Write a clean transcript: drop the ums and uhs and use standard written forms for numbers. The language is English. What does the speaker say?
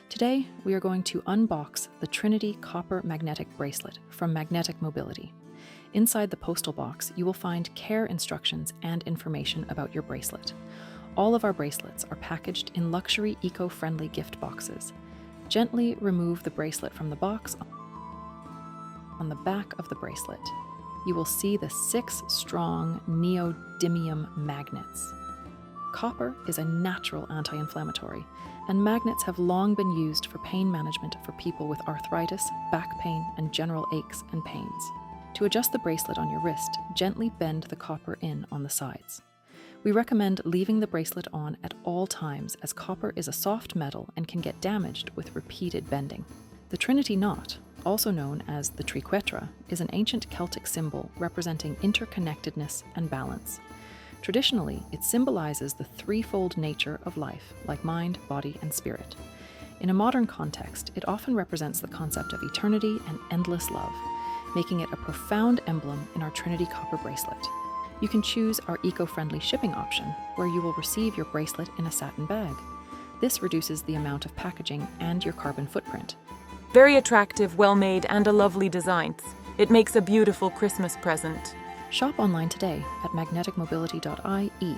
Today, we are going to unbox the Trinity copper magnetic bracelet from Magnetic Mobility. Inside the postal box, you will find care instructions and information about your bracelet. All of our bracelets are packaged in luxury eco-friendly gift boxes. Gently remove the bracelet from the box. On the back of the bracelet, you will see the 6 strong neodymium magnets. Copper is a natural anti-inflammatory, and magnets have long been used for pain management for people with arthritis, back pain, and general aches and pains. To adjust the bracelet on your wrist, gently bend the copper in on the sides. We recommend leaving the bracelet on at all times, as copper is a soft metal and can get damaged with repeated bending. The Trinity knot, also known as the Triquetra, is an ancient Celtic symbol representing interconnectedness and balance. Traditionally, it symbolizes the threefold nature of life, like mind, body, and spirit. In a modern context, it often represents the concept of eternity and endless love, making it a profound emblem in our Trinity copper bracelet. You can choose our eco-friendly shipping option, where you will receive your bracelet in a satin bag. This reduces the amount of packaging and your carbon footprint. Very attractive, well-made, and a lovely design. It makes a beautiful Christmas present. Shop online today at magneticmobility.ie.